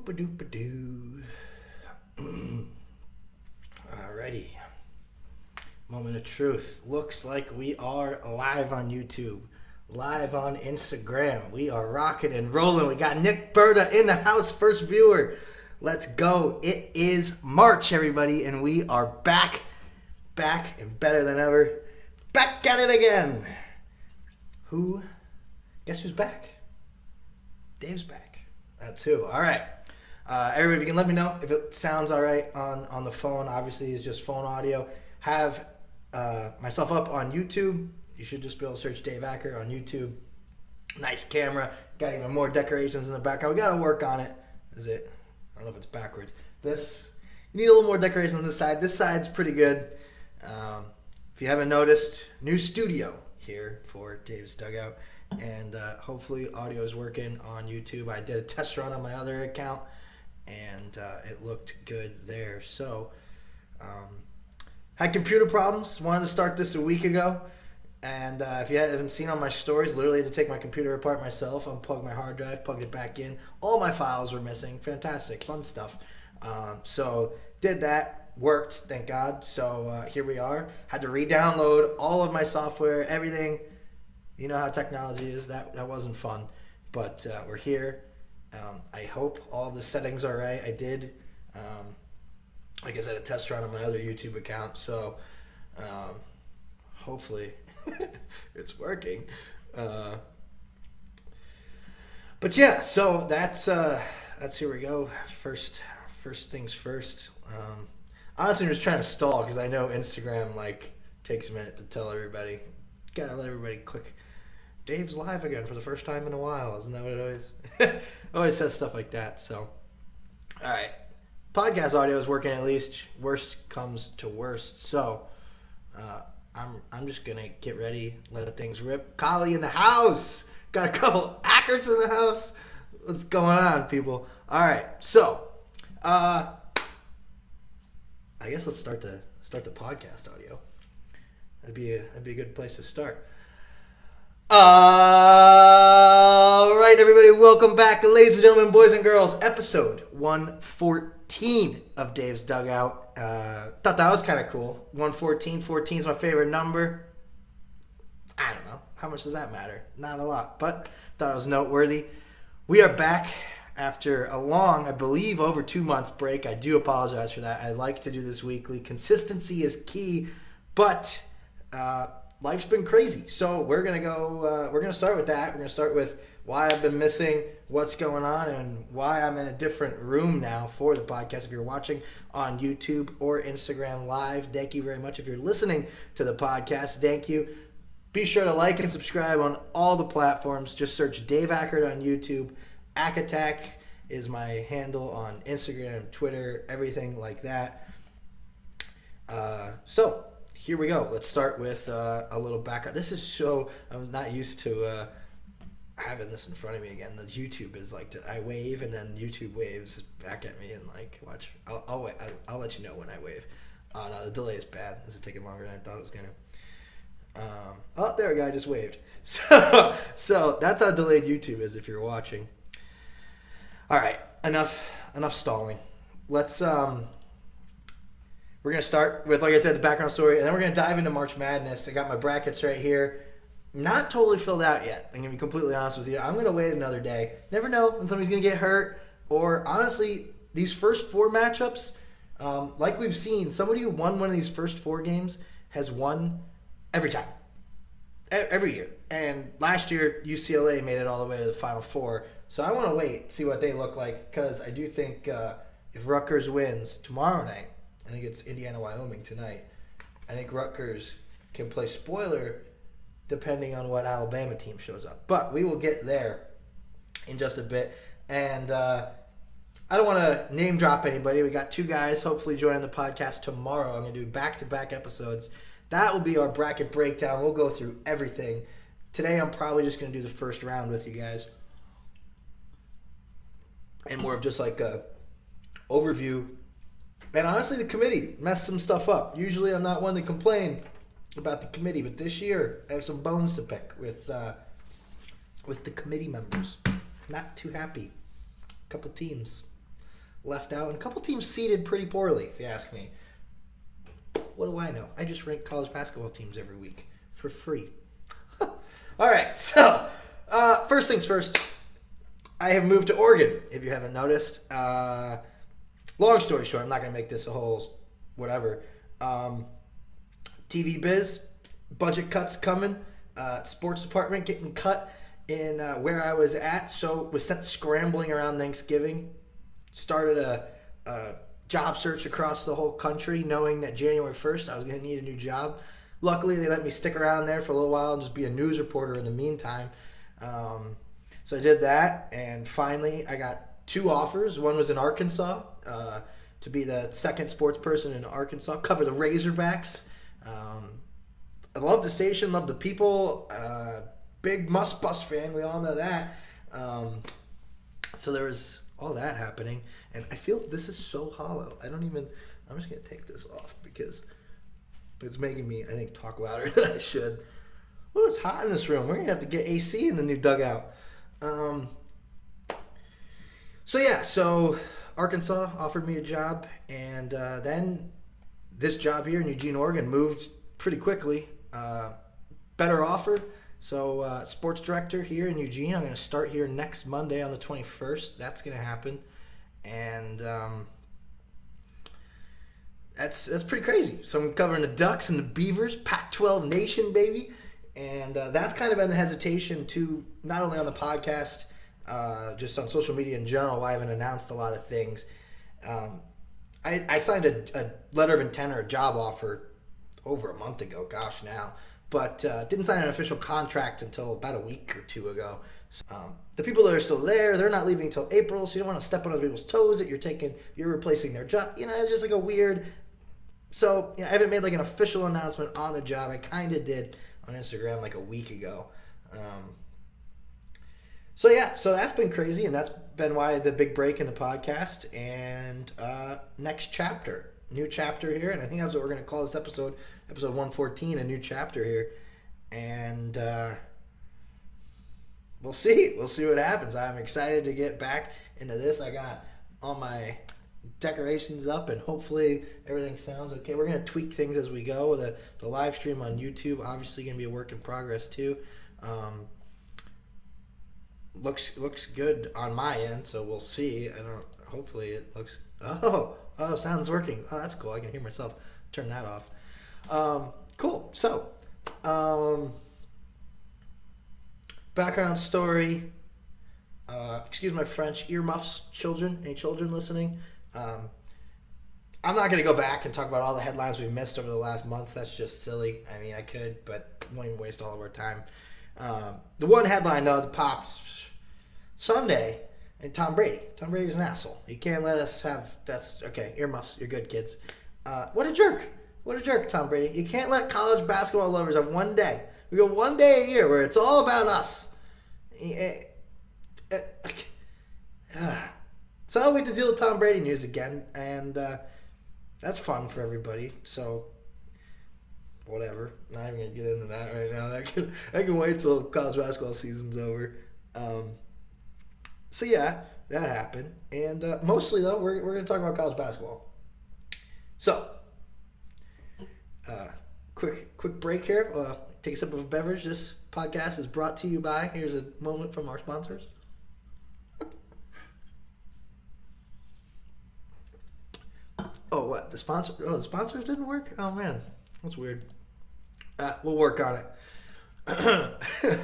Boop-a-doop-a-doo. Alrighty. Moment of truth. Looks like we are live on YouTube. Live on Instagram. We are rocking and rolling. We got Nick Berta in the house. First viewer. Let's go. It is March, everybody, and we are back and better than ever. Back at it again. Guess who's back? Dave's back. That's who. All right. Everybody, if you can let me know if it sounds all right on the phone. Obviously, it's just phone audio. Have myself up on YouTube. You should just be able to search Dave Acker on YouTube. Nice camera. Got even more decorations in the background. We got to work on it. Is it? I don't know if it's backwards. You need a little more decoration on this side. This side's pretty good. If you haven't noticed, new studio here for Dave's Dugout. And hopefully audio is working on YouTube. I did a test run on my other account, and it looked good there. So, had computer problems. Wanted to start this a week ago. And if you haven't seen on my stories, literally had to take my computer apart myself, unplug my hard drive, plugged it back in. All my files were missing. Fantastic. Fun stuff. So, did that. Worked, thank God. So, here we are. Had to re-download all of my software, everything. You know how technology is. That wasn't fun. But we're here. I hope all of the settings are right. I did, like I said, a test run on my other YouTube account. So hopefully it's working. But yeah, so that's here we go. First things first. Honestly, I'm just trying to stall because I know Instagram takes a minute to tell everybody. Gotta let everybody click. Dave's live again for the first time in a while. Isn't that what it always says stuff like that. So, all right. Podcast audio is working at least. Worst comes to worst. So, I'm just going to get ready, let things rip. Collie in the house. Got a couple Ackerts in the house. What's going on, people? All right. So, I guess let's start the podcast audio. That'd be a good place to start. All right, everybody, welcome back, ladies and gentlemen, boys and girls. Episode 114 of Dave's Dugout. Thought that was kind of cool. 114. 14 is my favorite number. I don't know. How much does that matter? Not a lot, but thought it was noteworthy. We are back after a long, I believe, over 2-month break. I do apologize for that. I like to do this weekly. Consistency is key, but life's been crazy. So we're going to start with that. We're going to start with why I've been missing, what's going on, and why I'm in a different room now for the podcast. If you're watching on YouTube or Instagram Live, thank you very much. If you're listening to the podcast, thank you. Be sure to like and subscribe on all the platforms. Just search Dave Ackert on YouTube. Ackattack is my handle on Instagram, Twitter, everything like that. So here we go. Let's start with a little background. I'm not used to having this in front of me again. The YouTube is I wave and then YouTube waves back at me and watch. I'll let you know when I wave. Oh no, the delay is bad. This is taking longer than I thought it was gonna. Oh, there a guy just waved. So that's how delayed YouTube is if you're watching. All right, enough stalling. Let's we're going to start with, like I said, the background story, and then we're going to dive into March Madness. I got my brackets right here. Not totally filled out yet. I'm going to be completely honest with you. I'm going to wait another day. Never know when somebody's going to get hurt. Or, honestly, these first 4 matchups, like we've seen, somebody who won one of these first 4 games has won every time. Every year. And last year, UCLA made it all the way to the Final Four. So I want to wait, see what they look like, because I do think if Rutgers wins tomorrow night, I think it's Indiana-Wyoming tonight. I think Rutgers can play spoiler depending on what Alabama team shows up. But we will get there in just a bit. And I don't want to name drop anybody. We got 2 guys hopefully joining the podcast tomorrow. I'm going to do back-to-back episodes. That will be our bracket breakdown. We'll go through everything. Today I'm probably just going to do the first round with you guys. And more of just a overview. And honestly, the committee messed some stuff up. Usually I'm not one to complain about the committee, but this year I have some bones to pick with the committee members. Not too happy. A couple teams left out, and a couple teams seeded pretty poorly, if you ask me. What do I know? I just rank college basketball teams every week for free. All right, so first things first. I have moved to Oregon, if you haven't noticed. Long story short, I'm not going to make this a whole whatever. TV biz, budget cuts coming. Sports department getting cut in where I was at. So was sent scrambling around Thanksgiving. Started a job search across the whole country, knowing that January 1st I was going to need a new job. Luckily, they let me stick around there for a little while and just be a news reporter in the meantime. So I did that, and finally I got 2 offers. One was in Arkansas, to be the second sports person in Arkansas, cover the Razorbacks. I love the station, love the people. Big Must Bus fan, we all know that. So there was all that happening, and I feel this is so hollow. I'm just going to take this off because it's making me, I think, talk louder than I should. Oh, it's hot in this room. We're going to have to get AC in the new dugout. So Arkansas offered me a job, and then this job here in Eugene, Oregon moved pretty quickly. Better offer. So sports director here in Eugene. I'm going to start here next Monday on the 21st. That's going to happen. And that's pretty crazy. So I'm covering the Ducks and the Beavers, Pac-12 Nation, baby. And that's kind of been the hesitation to, not only on the podcast, just on social media in general. I haven't announced a lot of things. I signed a letter of intent or a job offer over a month ago, gosh now, but didn't sign an official contract until about a week or 2 ago. So, the people that are still there, they're not leaving until April, so you don't want to step on other people's toes that you're replacing their job. It's just like a weird. So I haven't made like an official announcement on the job. I kind of did on Instagram like a week ago. So that's been crazy, and that's been why the big break in the podcast. And next chapter, new chapter here, and I think that's what we're going to call this episode 114, a new chapter here. And we'll see what happens. I'm excited to get back into this. I got all my decorations up, and hopefully everything sounds okay. We're going to tweak things as we go. The live stream on YouTube obviously going to be a work in progress too. Looks good on my end, so we'll see. Hopefully it looks. Oh, sound's working. Oh, that's cool. I can hear myself. Turn that off. Cool. So, background story. Excuse my French. Earmuffs, children. Any children listening? I'm not going to go back and talk about all the headlines we've missed over the last month. That's just silly. I mean, I could, but won't even waste all of our time. The one headline, though, that popped Sunday, and Tom Brady. Tom Brady's an asshole. You can't let us have. That's okay. Earmuffs. You're good, kids. What a jerk. What a jerk, Tom Brady. You can't let college basketball lovers have one day. We go one day a year where it's all about us. So I'll wait to deal with Tom Brady news again, and that's fun for everybody. So whatever. Not even gonna get into that right now. I can wait till college basketball season's over. So yeah, that happened, and mostly though we're gonna talk about college basketball. So quick break here. Take a sip of a beverage. This podcast is brought to you by. Here's a moment from our sponsors. Oh, what? The sponsors didn't work? Oh, man. That's weird. We'll work on it.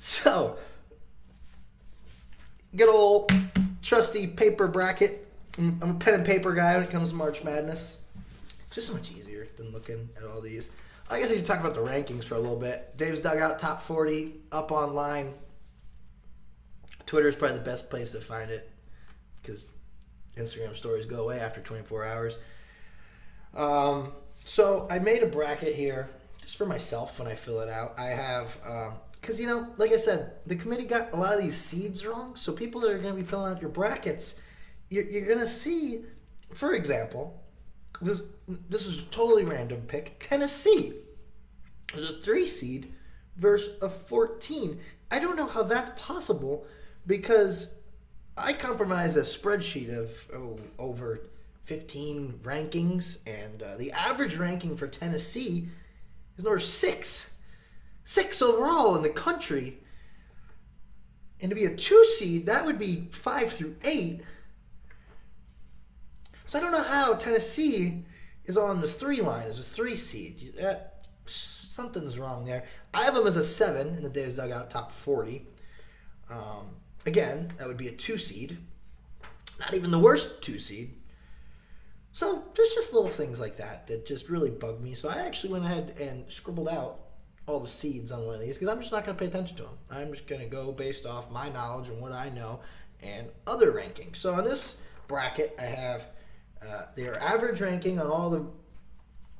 So, good old trusty paper bracket. I'm a pen and paper guy when it comes to March Madness. Just so much easier than looking at all these. I guess we should talk about the rankings for a little bit. Dave's Dugout Top 40 up online. Twitter is probably the best place to find it because Instagram stories go away after 24 hours. So I made a bracket here just for myself when I fill it out. I have, because, like I said, the committee got a lot of these seeds wrong. So people that are going to be filling out your brackets, you're going to see, for example, this is a totally random pick. Tennessee is a 3 seed versus a 14. I don't know how that's possible because I compromised a spreadsheet of over 15 rankings, and the average ranking for Tennessee is number 6. 6 overall in the country. And to be a 2 seed, that would be 5 through 8. So I don't know how Tennessee is on the 3 line as a 3 seed. Something's wrong there. I have them as a 7 in the Dave's Dugout top 40. Again, that would be a 2 seed. Not even the worst 2 seed. So there's just little things like that just really bug me. So I actually went ahead and scribbled out all the seeds on one of these because I'm just not going to pay attention to them. I'm just going to go based off my knowledge and what I know and other rankings. So on this bracket, I have their average ranking on all the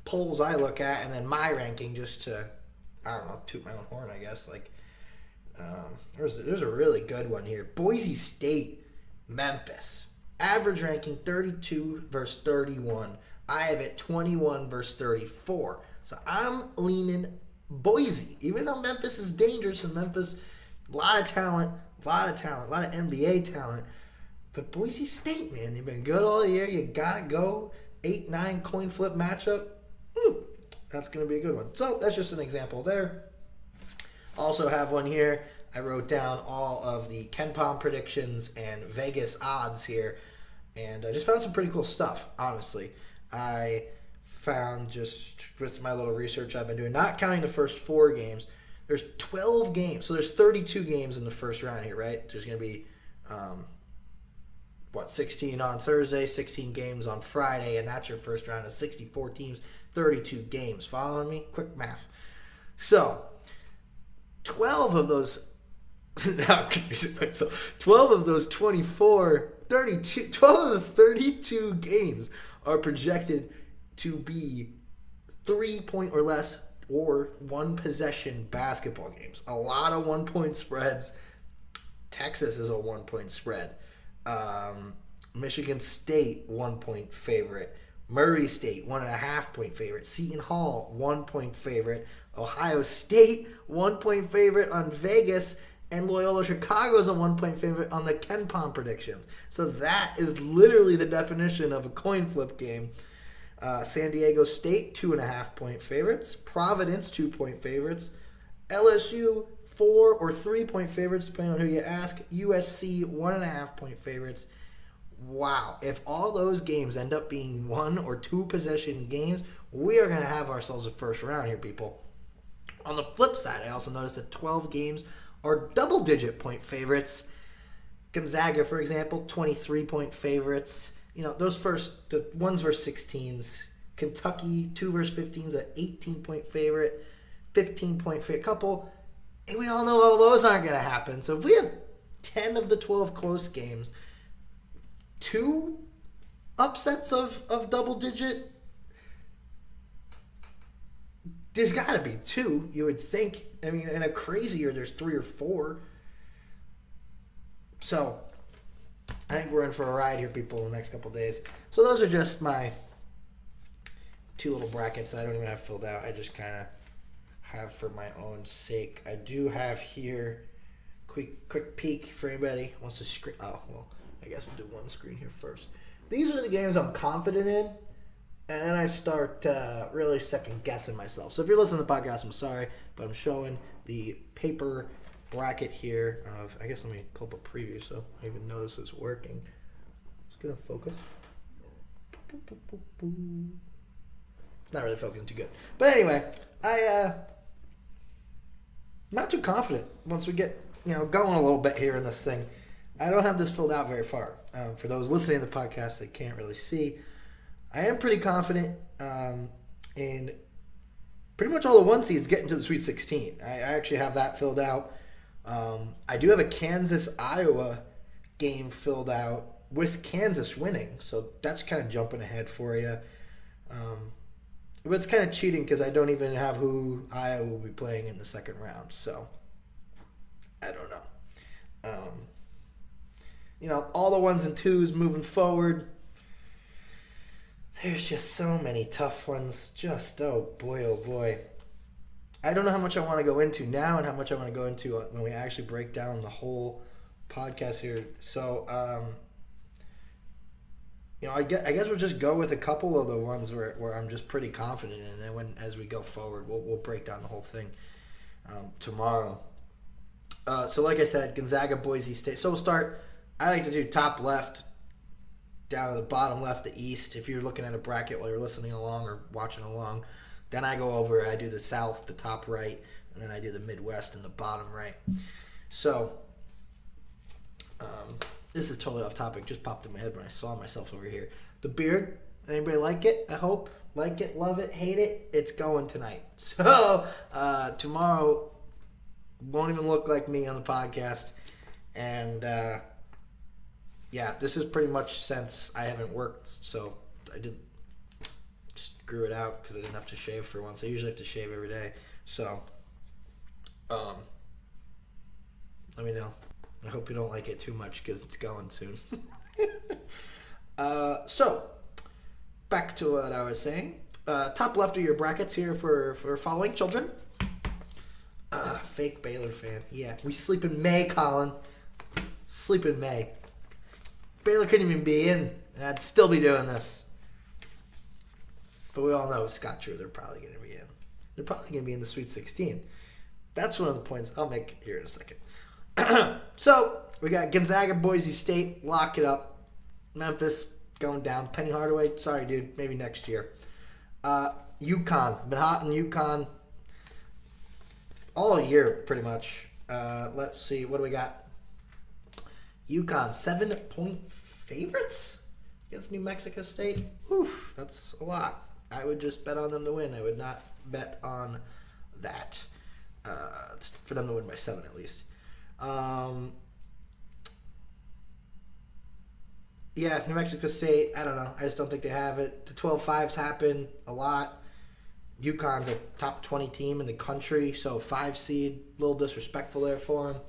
polls I look at, and then my ranking just to, I don't know, toot my own horn, I guess. Like, there's a really good one here. Boise State, Memphis. Average ranking 32 versus 31. I have it 21 versus 34. So I'm leaning Boise, even though Memphis is dangerous, and Memphis, a lot of talent, a lot of NBA talent. But Boise State, man, they've been good all year. You got to go 8-9 coin flip matchup. That's going to be a good one. So that's just an example there. Also have one here. I wrote down all of the KenPom predictions and Vegas odds here. And I just found some pretty cool stuff, honestly. I found, just with my little research I've been doing, not counting the first 4 games, there's 12 games. So there's 32 games in the first round here, right? There's going to be, 16 on Thursday, 16 games on Friday, and that's your first round of 64 teams, 32 games. Following me? Quick math. So 12 of those, now I'm confusing myself, 12 of those 24, 32, 12 of the 32 games are projected to be 3-point or less or 1 possession basketball games. A lot of 1-point spreads. Texas is a 1-point spread. Michigan State, 1-point favorite. Murray State, 1.5-point favorite. Seton Hall, 1-point favorite. Ohio State, 1-point favorite on Vegas. And Loyola Chicago is a 1-point favorite on the KenPom predictions. So that is literally the definition of a coin flip game. San Diego State, 2.5-point favorites. Providence, 2-point favorites. LSU, 4 or 3-point favorites, depending on who you ask. USC, 1.5-point favorites. Wow. If all those games end up being 1 or 2 possession games, we are going to have ourselves a first round here, people. On the flip side, I also noticed that 12 games are double-digit point favorites. Gonzaga, for example, 23-point favorites. You know, the ones versus 16s. Kentucky, 2 versus 15s, an 18-point favorite, 15-point favorite couple. And we all know all those aren't going to happen. So if we have 10 of the 12 close games, 2 upsets of double-digit, there's got to be 2, you would think. I mean, in a crazy year, there's 3 or 4. So I think we're in for a ride here, people, in the next couple of days. So those are just my 2 little brackets that I don't even have filled out. I just kind of have for my own sake. I do have here quick peek for anybody who wants to screen. Oh, well, I guess we'll do one screen here first. These are the games I'm confident in, and then I start really second guessing myself. So if you're listening to the podcast, I'm sorry, but I'm showing the paper bracket here of, I guess let me pull up a preview so I even know this is working. It's gonna focus. It's not really focusing too good. But anyway, not too confident once we get, going a little bit here in this thing. I don't have this filled out very far. For those listening to the podcast that can't really see, I am pretty confident in pretty much all the 1 seeds getting to the Sweet 16. I actually have that filled out. I do have a Kansas-Iowa game filled out with Kansas winning, so that's kind of jumping ahead for you. But it's kind of cheating because I don't even have who Iowa will be playing in the second round, so I don't know. All the 1s and 2s moving forward. There's just so many tough ones. Just, oh boy. I don't know how much I want to go into now and how much I want to go into when we actually break down the whole podcast here. So, I guess we'll just go with a couple of the ones where I'm just pretty confident in, and then as we go forward, we'll break down the whole thing tomorrow. So like I said, Gonzaga, Boise State. So we'll start. I like to do top left, down to the bottom left, the East. If you're looking at a bracket while you're listening along or watching along, then I go over. I do the South, the top right, and then I do the Midwest and the bottom right. So. This is totally off topic. Just popped in my head when I saw myself over here. The beard. Anybody like it? I hope. Like it, love it, hate it. It's going tonight. So tomorrow won't even look like me on the podcast. And this is pretty much since I haven't worked. So I did just grew it out because I didn't have to shave for once. I usually have to shave every day. So let me know. I hope you don't like it too much because it's going soon. So, back to what I was saying. Top left of your brackets here for following children. Fake Baylor fan. Yeah, we sleep in May, Colin. Sleep in May. Baylor couldn't even be in, and I'd still be doing this. But we all know Scott Drew, they're probably going to be in. They're probably going to be in the Sweet 16. That's one of the points I'll make here in a second. So, we got Gonzaga, Boise State, lock it up. Memphis, going down. Penny Hardaway, sorry, dude, maybe next year. UConn, been hot in UConn all year, pretty much. Let's see, what do we got? UConn, 7-point favorites against New Mexico State. Oof, that's a lot. I would just bet on them to win. I would not bet on that. For them to win by 7 at least. New Mexico State, I don't know. I just don't think they have it. The 12-5s happen a lot. UConn's a top 20 team in the country, so 5 seed, a little disrespectful there for them.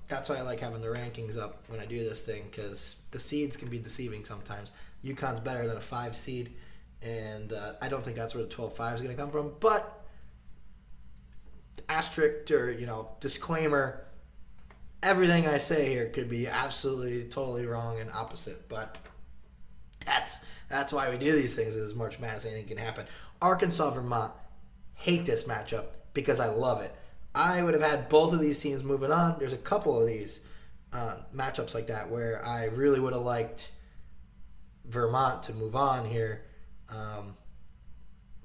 That's why I like having the rankings up when I do this thing, because the seeds can be deceiving sometimes. UConn's better than a 5 seed, and I don't think that's where the 12-5 is going to come from. But asterisk or, disclaimer, everything I say here could be absolutely, totally wrong and opposite, but that's why we do these things. Is March Madness, anything can happen. Arkansas, Vermont, hate this matchup because I love it. I would have had both of these teams moving on. There's a couple of these matchups like that where I really would have liked Vermont to move on here.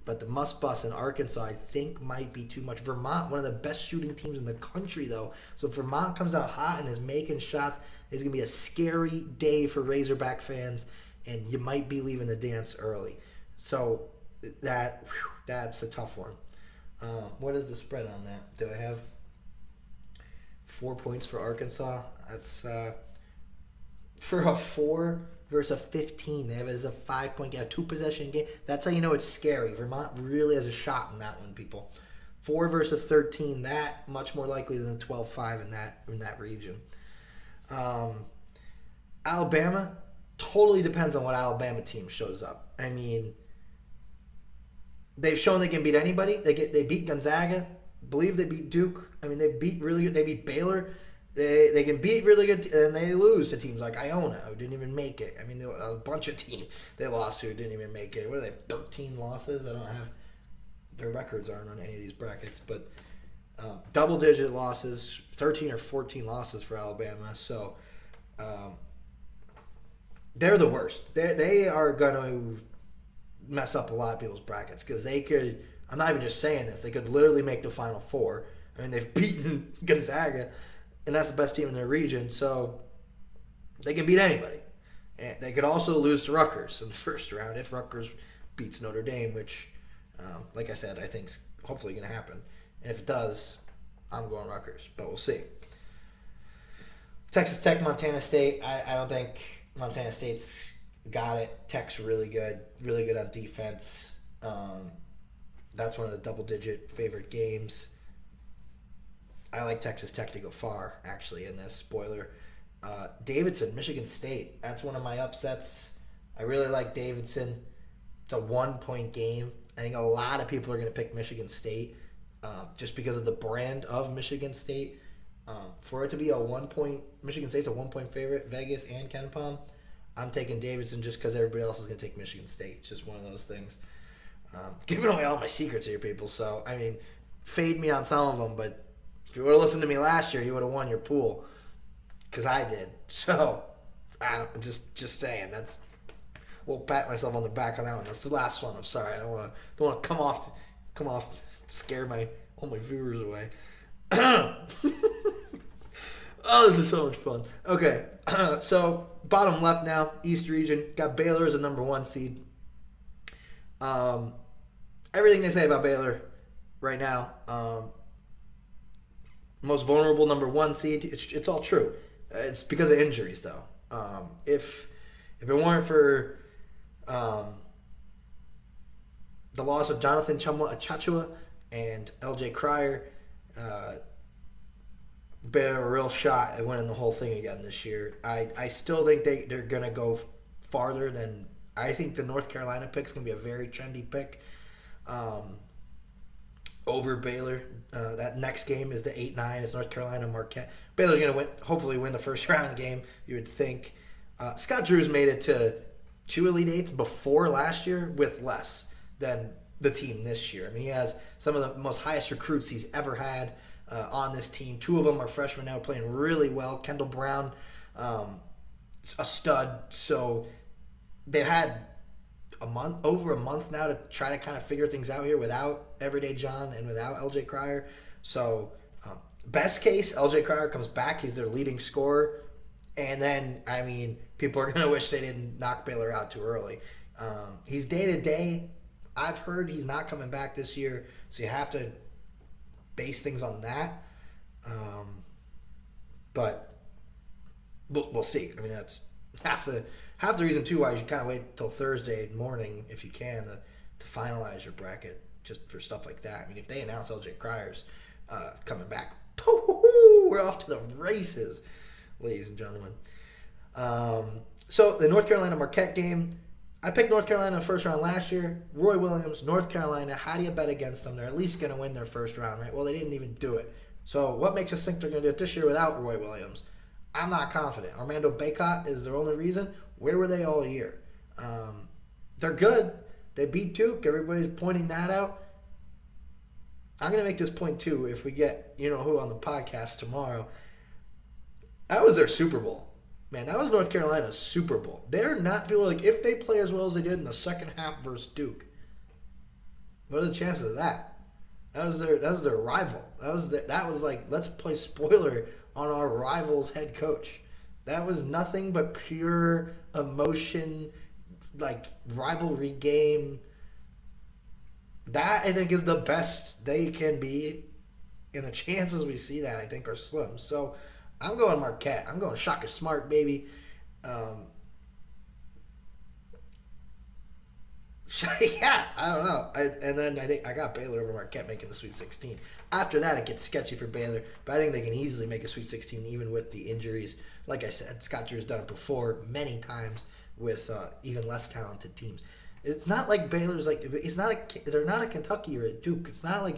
But the must-bus in Arkansas, I think, might be too much. Vermont, one of the best shooting teams in the country, though. So if Vermont comes out hot and is making shots, it's going to be a scary day for Razorback fans, and you might be leaving the dance early. So that's a tough one. What is the spread on that? Do I have 4 points for Arkansas? That's for a 4 versus a 15. They have it as a 5-point game, a 2-possession game. That's how you know it's scary. Vermont really has a shot in that one, people. 4 versus 13, that much more likely than 12-5 in that region. Alabama, totally depends on what Alabama team shows up. I mean, they've shown they can beat anybody. They beat Gonzaga. Believe they beat Duke. I mean, they beat really good. They beat Baylor. They can beat really good, and they lose to teams like Iona, who didn't even make it. I mean, a bunch of teams they lost who didn't even make it. What do they have, 13 losses? I don't have – their records aren't on any of these brackets. But double-digit losses, 13 or 14 losses for Alabama. So they're the worst. They are going to mess up a lot of people's brackets because they could – I'm not even just saying this. They could literally make the Final Four. I mean, they've beaten Gonzaga – and that's the best team in their region, so they can beat anybody. And they could also lose to Rutgers in the first round if Rutgers beats Notre Dame, which, like I said, I think is hopefully going to happen. And if it does, I'm going Rutgers, but we'll see. Texas Tech, Montana State. I don't think Montana State's got it. Tech's really good on defense. That's one of the double-digit favorite games. I like Texas Tech to go far, actually, in this. Spoiler. Davidson, Michigan State. That's one of my upsets. I really like Davidson. It's a 1-point game. I think a lot of people are going to pick Michigan State just because of the brand of Michigan State. For it to be a 1 point, Michigan State's a 1 point favorite, Vegas and Ken Palm, I'm taking Davidson just because everybody else is going to take Michigan State. It's just one of those things. Giving away all my secrets here, people. So, I mean, fade me on some of them, but if you would have listened to me last year, you would have won your pool. Because I did. So, I'm just saying. That's. We'll pat myself on the back on that one. That's the last one. I'm sorry. I don't want to come off, scare all my viewers away. Oh, this is so much fun. Okay, so bottom left now, East region. Got Baylor as a number 1 seed. Everything they say about Baylor right now, most vulnerable number 1 seed. It's all true. It's because of injuries, though. If it weren't for the loss of Jonathan Achachua and L.J. Cryer, Baylor a real shot at winning the whole thing again this year. I still think they're going to go farther than... I think the North Carolina pick is going to be a very trendy pick over Baylor. That next game is the 8-9. It's North Carolina Marquette. Baylor's going to hopefully win the first round game, you would think. Scott Drew's made it to 2 Elite Eights before last year with less than the team this year. I mean, he has some of the most highest recruits he's ever had on this team. 2 of them are freshmen now playing really well. Kendall Brown, a stud. So they've had over a month now to try to kind of figure things out here without Everyday John and without LJ Cryer. So best case, LJ Cryer comes back. He's their leading scorer. And then, I mean, people are going to wish they didn't knock Baylor out too early. He's day-to-day. I've heard he's not coming back this year, so you have to base things on that. But we'll see. I mean, that's half the reason, too, why you should kind of wait till Thursday morning, if you can, to finalize your bracket, just for stuff like that. I mean, if they announce L.J. Cryer's coming back, we're off to the races, ladies and gentlemen. So the North Carolina Marquette game, I picked North Carolina first round last year. Roy Williams, North Carolina, how do you bet against them? They're at least going to win their first round, right? Well, they didn't even do it. So what makes us think they're going to do it this year without Roy Williams? I'm not confident. Armando Bacot is their only reason. Where were they all year? They're good. They beat Duke. Everybody's pointing that out. I'm going to make this point, too, if we get you-know-who on the podcast tomorrow. That was their Super Bowl. Man, that was North Carolina's Super Bowl. They're not people like, if they play as well as they did in the second half versus Duke, what are the chances of that? That was their rival. That was like, let's play spoiler on our rival's head coach. That was nothing but pure emotion, like rivalry game. That, I think, is the best they can be, and the chances we see that, I think, are slim. So I'm going Marquette. I'm going Shaka Smart, baby. Yeah, I don't know. And then I think I got Baylor over Marquette making the Sweet 16. After that, it gets sketchy for Baylor, but I think they can easily make a Sweet 16 even with the injuries. Like I said, Scott Drew's done it before many times with even less talented teams. It's not like Baylor's like they're not a Kentucky or a Duke. It's not like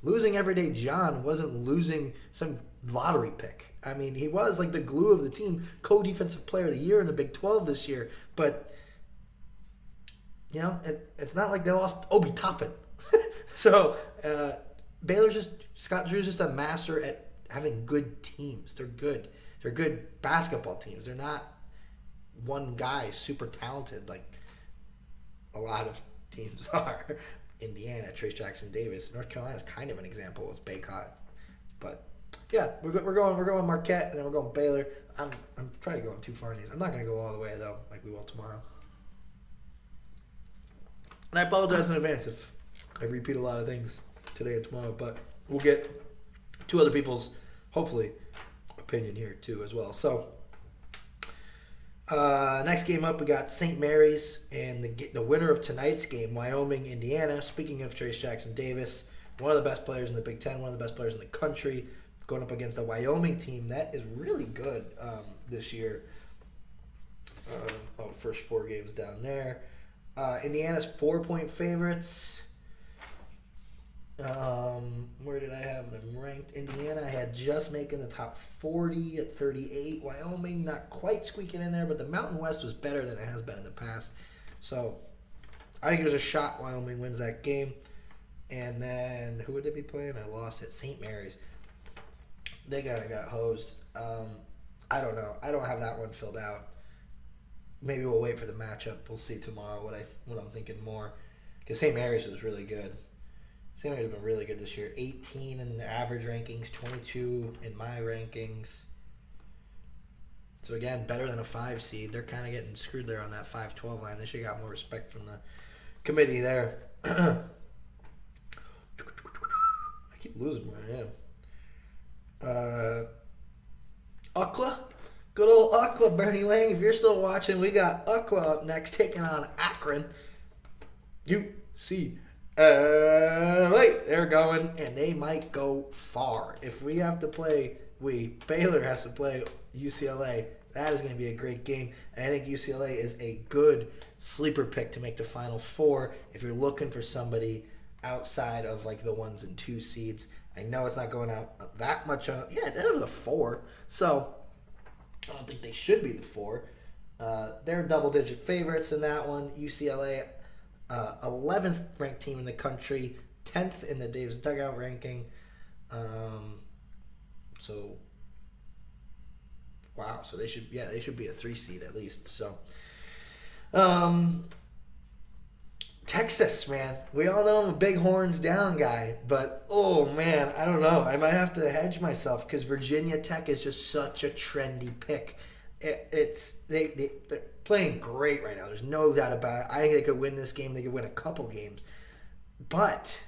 losing Everyday John wasn't losing some lottery pick. I mean, he was like the glue of the team, co-defensive player of the year in the Big 12 this year. But it's not like they lost Obi Toppin. So Scott Drew's just a master at having good teams. They're good. They're good basketball teams. They're not one guy super talented like a lot of teams are. Indiana, Trace Jackson Davis. North Carolina is kind of an example with Bacot. But yeah, we're going Marquette, and then we're going Baylor. I'm probably going too far in these. I'm not going to go all the way though, like we will tomorrow. And I apologize in advance if I repeat a lot of things today and tomorrow, but we'll get 2 other people's, hopefully, opinion here too as well. So next game up, we got St. Mary's and the winner of tonight's game, Wyoming, Indiana. Speaking of Trace Jackson Davis, one of the best players in the Big Ten, one of the best players in the country, going up against a Wyoming team that is really good this year. First 4 games down there. Indiana's 4-point favorites. Where did I have them ranked? Indiana, I had just making the top 40 at 38. Wyoming, not quite squeaking in there, but the Mountain West was better than it has been in the past. So I think there's a shot Wyoming wins that game. And then who would they be playing? I lost it. St. Mary's. They got hosed. I don't know. I don't have that one filled out. Maybe we'll wait for the matchup. We'll see tomorrow what I'm thinking more. Because St. Mary's was really good. St. Mary's has been really good this year. 18 in the average rankings, 22 in my rankings. So again, better than a 5 seed. They're kind of getting screwed there on that 5-12 line. They should have got more respect from the committee there. I keep losing where I am. UCLA. Good old UCLA, Bernie Lang. If you're still watching, we got UCLA up next taking on Akron. UCLA. They're going, and they might go far. If we have to play, Baylor has to play UCLA. That is going to be a great game. And I think UCLA is a good sleeper pick to make the Final Four if you're looking for somebody outside of like the 1s and 2 seeds. I know it's not going out that much. They're the 4. So I don't think they should be the 4. They're double-digit favorites in that one. UCLA, 11th ranked team in the country, 10th in the Davis Dugout ranking. So they should be a 3 seed at least. So, Texas, man, we all know I'm a big horns down guy, but oh man, I don't know. I might have to hedge myself because Virginia Tech is just such a trendy pick. They're playing great right now. There's no doubt about it. I think they could win this game. They could win a couple games, but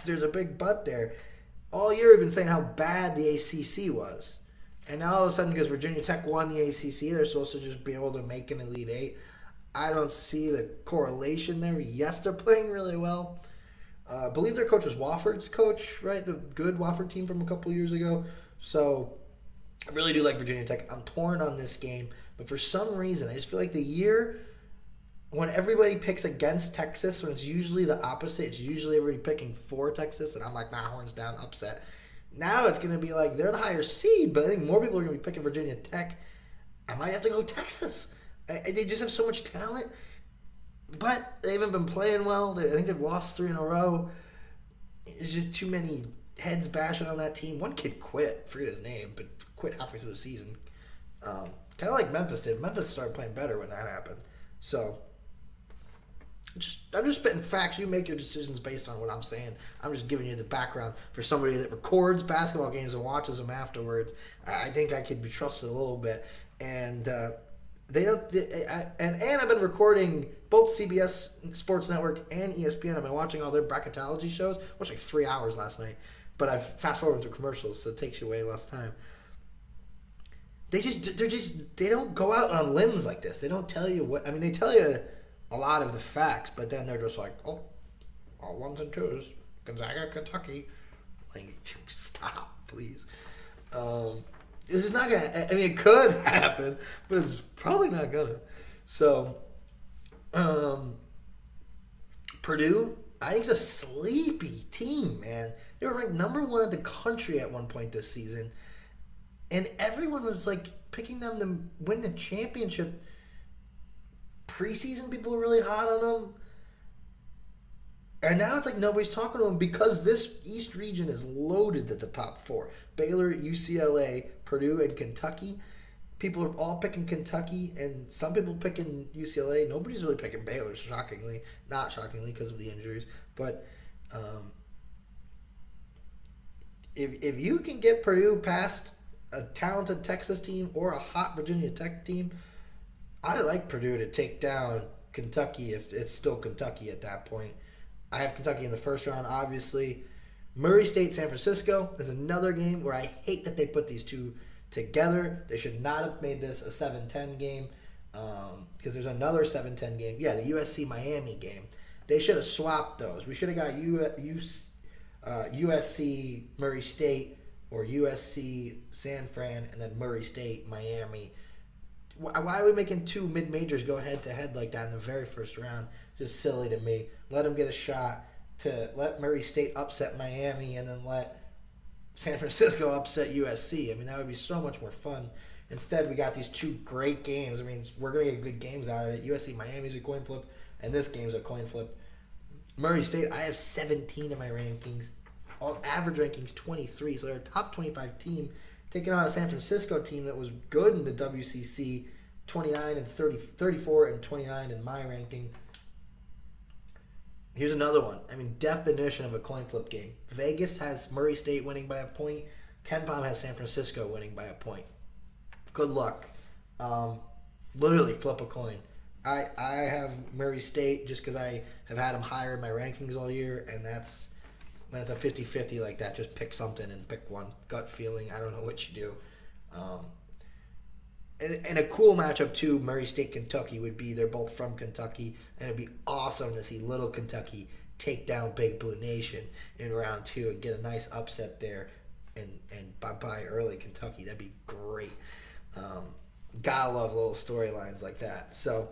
there's a big but there. All year we've been saying how bad the ACC was. And now all of a sudden, because Virginia Tech won the ACC, they're supposed to just be able to make an Elite Eight. I don't see the correlation there. Yes, they're playing really well. I believe their coach was Wofford's coach, right? The good Wofford team from a couple years ago. So I really do like Virginia Tech. I'm torn on this game. But for some reason, I just feel like the year when everybody picks against Texas, when it's usually the opposite, it's usually everybody picking for Texas, and I'm like, horns down, upset. Now it's going to be like they're the higher seed, but I think more people are going to be picking Virginia Tech. I might have to go Texas. They just have so much talent, but they haven't been playing well. I think they've lost 3 in a row. There's just too many heads bashing on that team. One kid quit, forget his name, but quit halfway through the season. Kind of like Memphis did. Memphis started playing better when that happened. So I'm just spitting facts. You make your decisions based on what I'm saying. I'm just giving you the background for somebody that records basketball games and watches them afterwards. I think I could be trusted a little bit. And they don't. And I've been recording both CBS Sports Network and ESPN. I've been watching all their bracketology shows. I watched like 3 hours last night, but I've fast forwarded through commercials, so it takes you way less time. They don't go out on limbs like this. They don't tell you what. I mean, they tell you a lot of the facts, but then they're just like, all 1s and 2s, Gonzaga, Kentucky. Like, stop, please. This is not gonna. I mean, it could happen, but it's probably not gonna. So, Purdue, I think, is a sleepy team, man. They were ranked number 1 in the country at one point this season, and everyone was like picking them to win the championship. Preseason, people were really hot on them. And now it's like nobody's talking to them because this East region is loaded at the top 4. Baylor, UCLA, Purdue, and Kentucky. People are all picking Kentucky, and some people picking UCLA. Nobody's really picking Baylor, shockingly. Not shockingly because of the injuries. But if you can get Purdue past a talented Texas team or a hot Virginia Tech team, I like Purdue to take down Kentucky if it's still Kentucky at that point. I have Kentucky in the first round, obviously. Murray State, San Francisco is another game where I hate that they put these two together. They should not have made this a 7-10 game because there's another 7-10 game. Yeah, the USC-Miami game. They should have swapped those. We should have got USC, Murray State, or USC, San Fran, and then Murray State, Miami. Why are we making 2 mid-majors go head-to-head like that in the very first round? Just silly to me. Let them get a shot. to let Murray State upset Miami and then let San Francisco upset USC. I mean, that would be so much more fun. Instead, we got these two great games. I mean, we're going to get good games out of it. USC Miami's a coin flip, and this game's a coin flip. Murray State, I have 17 in my rankings. All average rankings 23, so they're a top 25 team taking on a San Francisco team that was good in the WCC, 29 and 34 and 29 in my ranking. Here's another one. I mean, definition of a coin flip game. Vegas has Murray State winning by a point. KenPom has San Francisco winning by a point. Good luck. Literally flip a coin. I have Murray State just because I have had them higher in my rankings all year, and that's when it's a 50-50 like that. Just pick something and pick one. Gut feeling. I don't know what you do. And a cool matchup too, Murray State Kentucky would be. They're both from Kentucky, and it'd be awesome to see Little Kentucky take down Big Blue Nation in round 2 and get a nice upset there, and bye early Kentucky. That'd be great. Gotta love little storylines like that. So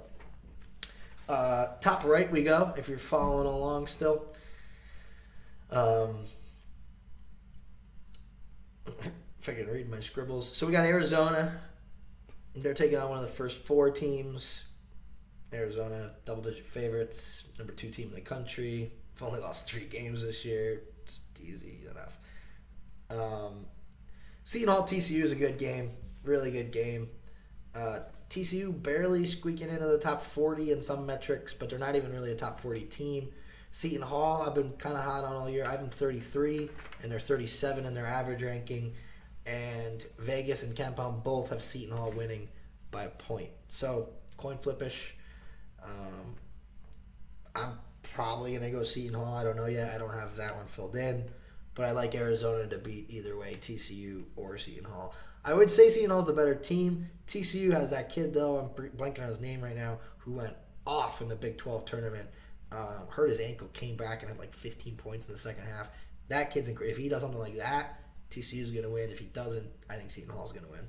top right we go. If you're following along still. If I can read my scribbles. So we got Arizona. They're taking on one of the first 4 teams. Arizona, double-digit favorites. Number 2 team in the country. They've only lost 3 games this year. It's easy enough. Seton Hall TCU is a good game. Really good game. TCU barely squeaking into the top 40 in some metrics, but they're not even really a top 40 team. Seton Hall, I've been kind of hot on all year. I have them 33, and they're 37 in their average ranking. And Vegas and KenPom both have Seton Hall winning by a point. So, coin flippish. I'm probably going to go Seton Hall. I don't know yet. I don't have that one filled in. But I like Arizona to beat either way, TCU or Seton Hall. I would say Seton Hall's the better team. TCU has that kid, though, I'm blanking on his name right now, who went off in the Big 12 tournament. Hurt his ankle, came back, and had like 15 points in the second half. That kid's incredible. If he does something like that, TCU's going to win. If he doesn't, I think Seton Hall's going to win.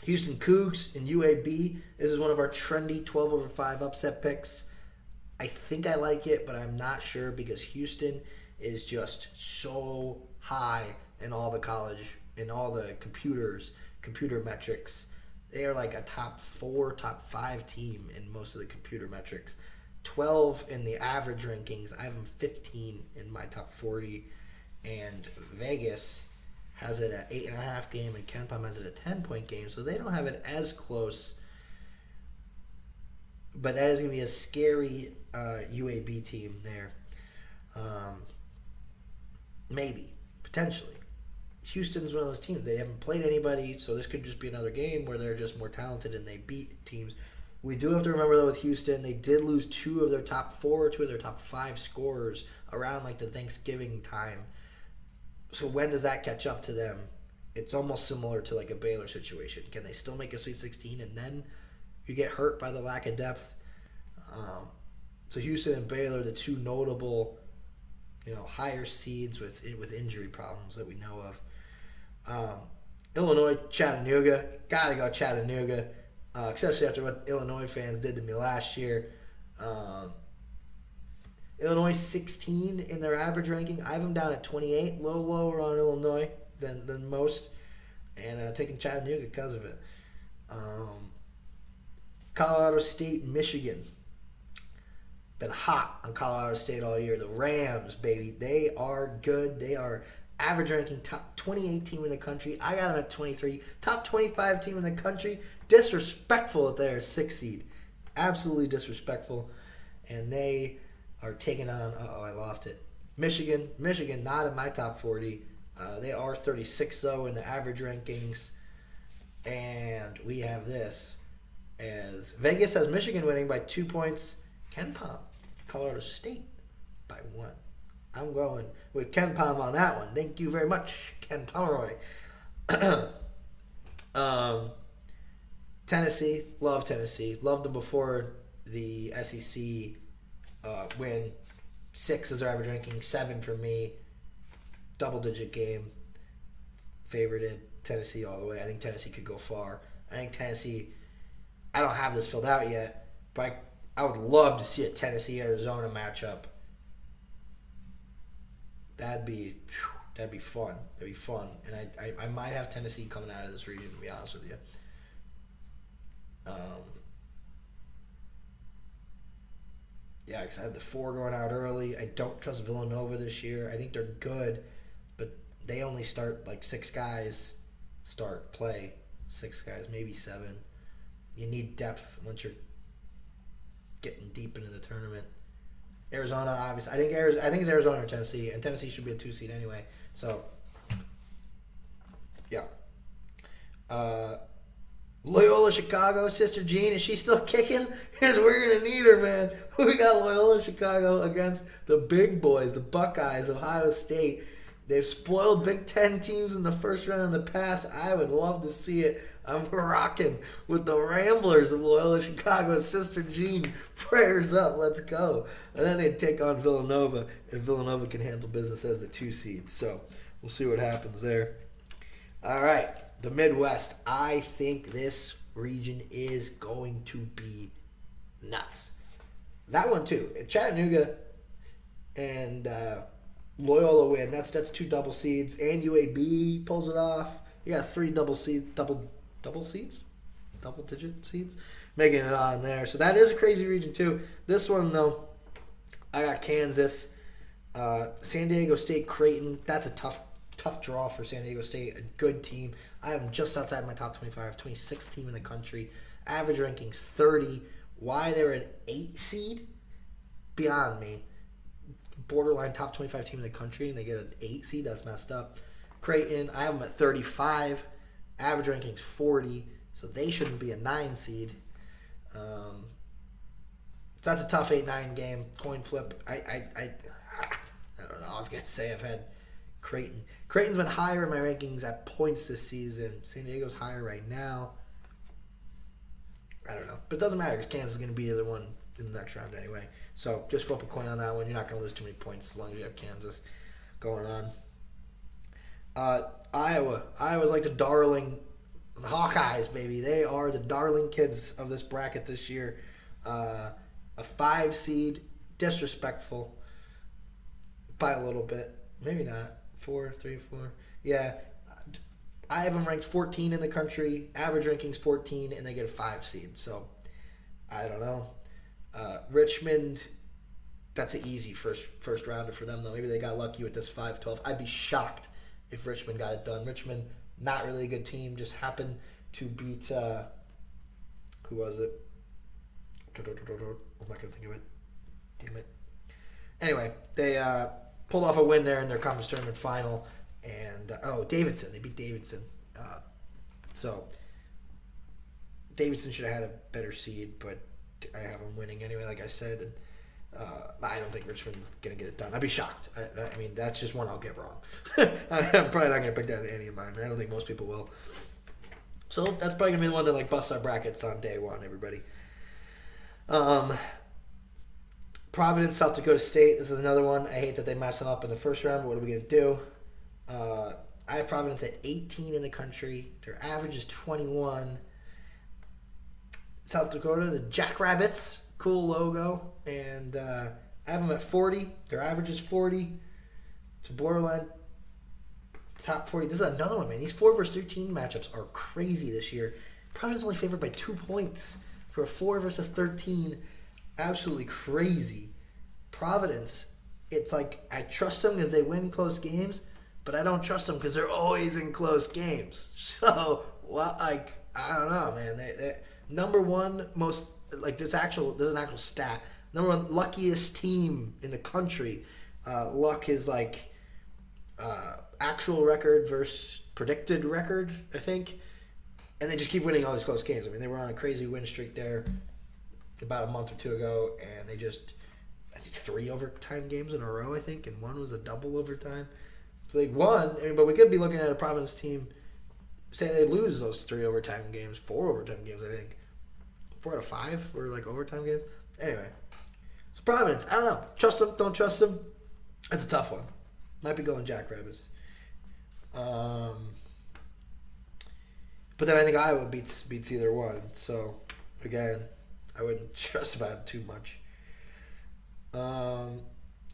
Houston Cougs and UAB. This is one of our trendy 12/5 upset picks. I think I like it, but I'm not sure because Houston is just so high in all the college, in all the computer metrics. They are like a top 4, top 5 team in most of the computer metrics. 12 in the average rankings. I have them 15 in my top 40. And Vegas has it at 8.5 game, and KenPom has it at 10-point game, so they don't have it as close. But that is going to be a scary UAB team there. Maybe, potentially. Houston's one of those teams. They haven't played anybody, so this could just be another game where they're just more talented and they beat teams. We do have to remember, though, with Houston, they did lose 2 of their top 4, 2 of their top 5 scorers around like the Thanksgiving time. So when does that catch up to them? It's almost similar to like a Baylor situation. Can they still make a Sweet 16 and then you get hurt by the lack of depth? So Houston and Baylor, the 2 notable, higher seeds with injury problems that we know of. Illinois, Chattanooga. Gotta go Chattanooga, especially after what Illinois fans did to me last year. Illinois 16 in their average ranking. I have them down at 28, a little lower on Illinois than most, and taking Chattanooga because of it. Colorado State, Michigan. Been hot on Colorado State all year. The Rams, baby, they are good. They are average ranking top 28 team in the country. I got them at 23. Top 25 team in the country. Disrespectful that they're a 6 seed. Absolutely disrespectful. And they are taking on, I lost it. Michigan, not in my top 40. They are 36, though, in the average rankings. And we have this as Vegas has Michigan winning by 2 points. KenPom, Colorado State by 1. I'm going with KenPom on that one. Thank you very much, Ken Pomeroy. Tennessee, love Tennessee. Loved them before the SEC win. 6 is their average ranking. 7 for me. Double-digit game. Favorited Tennessee all the way. I think Tennessee could go far. I think Tennessee, I don't have this filled out yet, but I would love to see a Tennessee-Arizona matchup. that'd be fun. That'd be fun, and I might have Tennessee coming out of this region, to be honest with you. Yeah, because I had the 4 going out early. I don't trust Villanova this year. I think they're good, but they only start like 6 guys play. 6 guys, maybe 7. You need depth once you're getting deep into the tournament. Arizona, obviously. I think it's Arizona or Tennessee, and Tennessee should be a 2 seed anyway. So, yeah. Loyola Chicago, Sister Jean, is she still kicking? Because we're going to need her, man. We got Loyola Chicago against the big boys, the Buckeyes, Ohio State. They've spoiled Big Ten teams in the first round in the past. I would love to see it. I'm rocking with the Ramblers of Loyola Chicago. Sister Jean, prayers up. Let's go. And then they take on Villanova, if Villanova can handle business as the 2 seed. So we'll see what happens there. All right, the Midwest. I think this region is going to be nuts. That one, too. Chattanooga and Loyola win. That's 2 double seeds. And UAB pulls it off. You got 3 double seeds, double-digit seeds, making it on there. So that is a crazy region too. This one though, I got Kansas, San Diego State, Creighton. That's a tough draw for San Diego State. A good team. I have them just outside my top 25, 26th team in the country. Average rankings 30. Why they're an 8 seed? Beyond me. Borderline top 25 team in the country, and they get an 8 seed. That's messed up. Creighton, I have them at 35. Average rankings 40, so they shouldn't be a 9 seed. So that's a tough 8-9 game. Coin flip. I don't know. I was gonna say I've had Creighton. Creighton's been higher in my rankings at points this season. San Diego's higher right now. I don't know, but it doesn't matter because Kansas is gonna beat either one in the next round anyway. So just flip a coin on that one. You're not gonna lose too many points as long as you have Kansas going on. Iowa's like the darling, the Hawkeyes, baby. They are the darling kids of this bracket this year. A 5 seed, disrespectful by a little bit. Maybe not. 4. Yeah. I have them ranked 14 in the country. Average rankings 14, and they get a 5 seed. So, I don't know. Richmond, that's an easy first rounder for them, though. Maybe they got lucky with this 5-12. I'd be shocked if Richmond got it done. Richmond, not really a good team, just happened to beat, who was it? I'm not going to think of it. Damn it. Anyway, they pulled off a win there in their conference tournament final. And, Davidson. They beat Davidson. So, Davidson should have had a better seed, but I have them winning anyway, like I said. And, I don't think Richmond's going to get it done. I'd be shocked. I mean, that's just one I'll get wrong. I'm probably not going to pick that in any of mine. I don't think most people will. So that's probably going to be the one that like busts our brackets on day one, everybody. Providence, South Dakota State. This is another one. I hate that they matched them up in the first round, but what are we going to do? I have Providence at 18 in the country. Their average is 21. South Dakota, the Jackrabbits. Cool logo. And I have them at 40. Their average is 40. It's a borderline top 40. This is another one, man. These 4 versus 13 matchups are crazy this year. Providence only favored by 2 points for a 4 versus 13. Absolutely crazy. Providence, it's like I trust them because they win close games, but I don't trust them because they're always in close games. So, well, like, I don't know, man. They number one most, like, there's an actual stat. Number one luckiest team in the country. Luck is like actual record versus predicted record, I think. And they just keep winning all these close games. I mean, they were on a crazy win streak there about a month or 2 ago, and they just, I think 3 overtime games in a row, I think, and 1 was a double overtime. So they won, but we could be looking at a Providence team, say they lose those 3 overtime games, 4 overtime games, I think. 4 out of 5 were like overtime games. Anyway, so Providence, I don't know. Trust them, don't trust them. That's a tough one. Might be going Jackrabbits. But then I think Iowa beats either one. So, again, I wouldn't trust about it too much.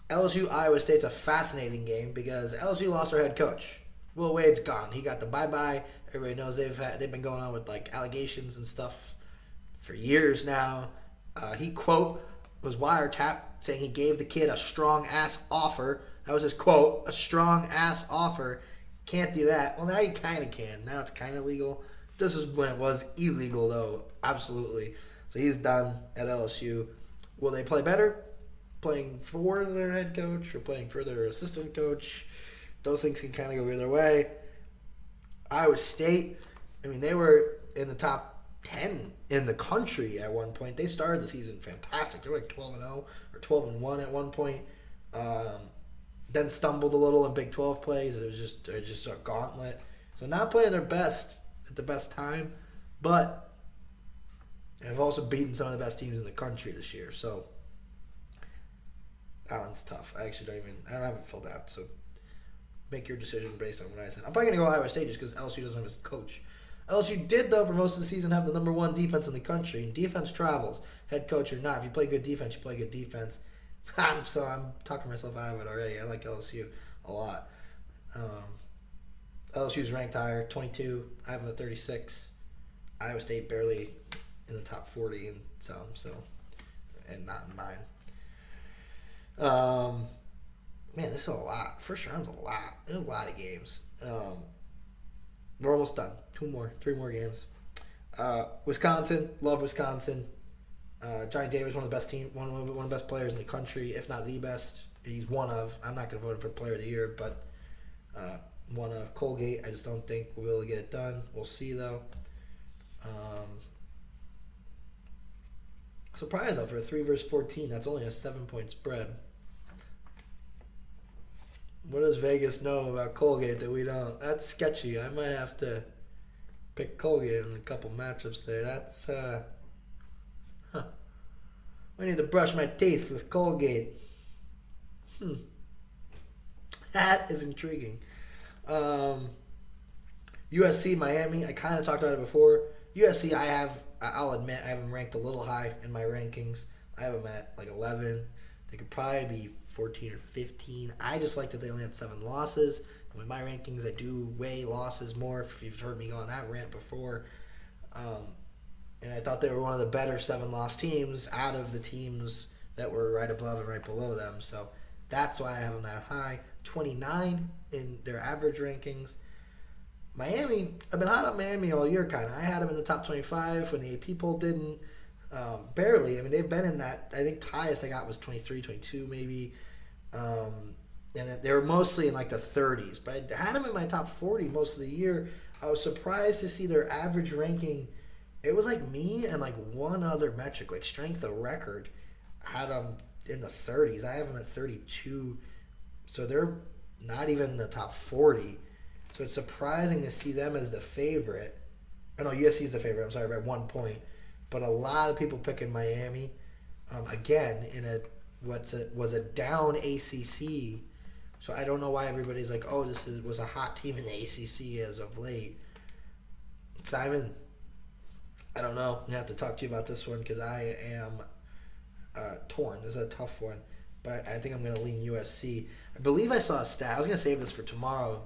LSU Iowa State's a fascinating game because LSU lost their head coach. Will Wade's gone. He got the bye. Everybody knows they've been going on with like allegations and stuff for years now. He quote was wiretapped saying he gave the kid a strong ass offer. That was his quote, a strong ass offer. Can't do that. Well, now you kind of can. Now it's kind of legal. This was when it was illegal, though. Absolutely. So he's done at LSU. Will they play better? Playing for their head coach or playing for their assistant coach? Those things can kind of go either way. Iowa State, I mean, they were in the top 10 in the country at one point. They started the season fantastic. They were like 12-0 or 12-1 at one point. Then stumbled a little in Big 12 plays. It was just a gauntlet. So not playing their best at the best time, but have also beaten some of the best teams in the country this year. So that one's tough. I don't have it filled out. So make your decision based on what I said. I'm probably going to go Iowa State just because LSU doesn't have a coach. LSU did, though, for most of the season have the number one defense in the country. And defense travels, head coach or not. If you play good defense, you play good defense. I'm talking myself out of it already. I like LSU a lot. LSU's ranked higher, 22. I have them at 36. Iowa State barely in the top 40 in some, and not in mine. Man, this is a lot. First round's a lot. There's a lot of games. We're almost done. 3 more games. Wisconsin, love Wisconsin. Johnny Davis, one of the best one of the best players in the country, if not the best. He's one of. I'm not going to vote him for Player of the Year, but one of. Colgate, I just don't think we'll be able to get it done. We'll see, though. Surprise, though, for a 3-14. That's only a 7-point spread. What does Vegas know about Colgate that we don't? That's sketchy. I might have to pick Colgate in a couple matchups there. That's, I need to brush my teeth with Colgate. That is intriguing. USC, Miami. I kind of talked about it before. USC, I'll admit, I have them ranked a little high in my rankings. I have them at like 11. They could probably be 14 or 15. I just like that they only had 7 losses. And with my rankings, I do weigh losses more. If you've heard me go on that rant before. And I thought they were one of the better 7-loss teams out of the teams that were right above and right below them. So that's why I have them that high. 29 in their average rankings. Miami, I've been hot on Miami all year, kind of. I had them in the top 25 when the AP poll didn't. Barely. I mean, they've been in that. I think highest I got was 23, 22 maybe. And they were mostly in like the 30s. But I had them in my top 40 most of the year. I was surprised to see their average ranking. It was like me and like one other metric, like strength of record, had them in the 30s. I have them at 32. So they're not even in the top 40. So it's surprising to see them as the favorite. Oh, no, USC's the favorite. I'm sorry, by 1 point. But a lot of people picking Miami. Again, in was a down ACC. So I don't know why everybody's like, oh, was a hot team in the ACC as of late. Simon, I don't know. I'm going to have to talk to you about this one because I am torn. This is a tough one. But I think I'm going to lean USC. I believe I saw a stat. I was going to save this for tomorrow.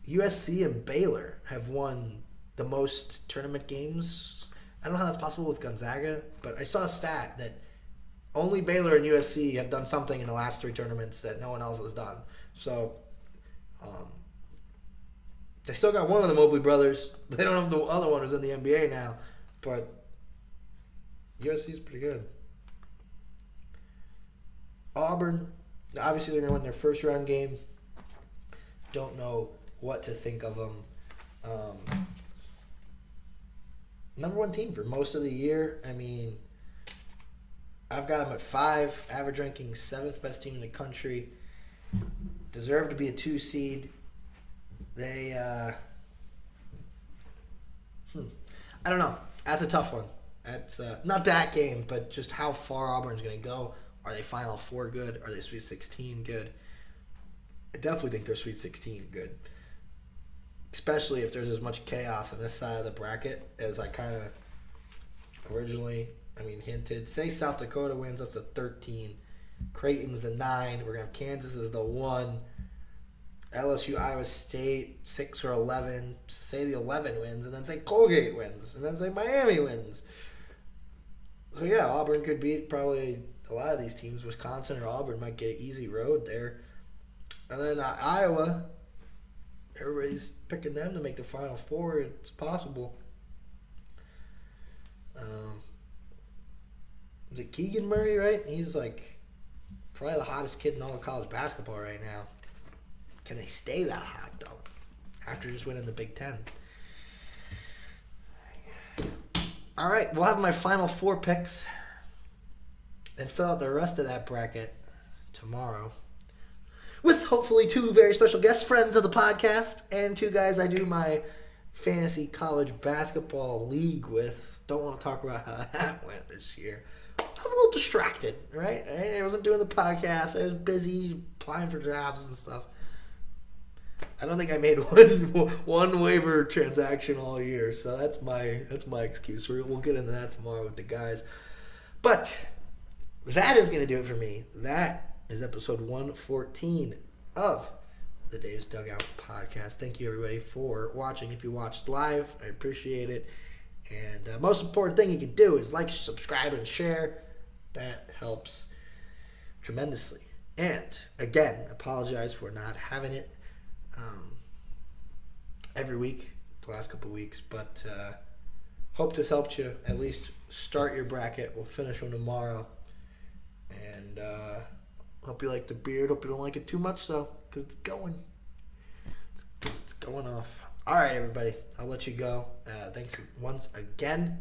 USC and Baylor have won the most tournament games. I don't know how that's possible with Gonzaga, but I saw a stat that only Baylor and USC have done something in the last 3 tournaments that no one else has done. So, they still got one of the Mobley brothers. They don't have the other one who's in the NBA now, but USC's pretty good. Auburn, obviously they're going to win their first round game. Don't know what to think of them. Number 1 team for most of the year. I mean, I've got them at 5. Average ranking 7th best team in the country. Deserve to be a 2 seed. They, I don't know. That's a tough one. That's not that game, but just how far Auburn's going to go. Are they Final Four good? Are they Sweet 16 good? I definitely think they're Sweet 16 good. Especially if there's as much chaos on this side of the bracket as I kind of originally, hinted. Say South Dakota wins, that's a 13. Creighton's the 9. We're going to have Kansas as the 1. LSU, Iowa State, 6 or 11. So say the 11 wins, and then say Colgate wins, and then say Miami wins. So, yeah, Auburn could beat probably a lot of these teams. Wisconsin or Auburn might get an easy road there. And then Iowa, everybody's picking them to make the Final Four. It's possible. Is it Keegan Murray, right? He's like probably the hottest kid in all of college basketball right now. Can they stay that hot, though, after just winning the Big Ten? All right, we'll have my Final Four picks and fill out the rest of that bracket tomorrow with hopefully 2 very special guest friends of the podcast and 2 guys I do my fantasy college basketball league with. Don't want to talk about how that went this year. I was a little distracted, right? I wasn't doing the podcast. I was busy applying for jobs and stuff. I don't think I made one waiver transaction all year, so that's my excuse. We'll get into that tomorrow with the guys. But that is going to do it for me. That is episode 114 of the Dave's Dugout podcast. Thank you, everybody, for watching. If you watched live, I appreciate it. And the most important thing you can do is like, subscribe, and share. That helps tremendously. And, again, apologize for not having it every week, the last couple of weeks. But hope this helped you at least start your bracket. We'll finish them tomorrow. And hope you like the beard. Hope you don't like it too much, though, because it's going. It's going off. All right, everybody. I'll let you go. Thanks once again.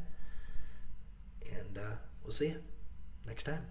And we'll see you next time.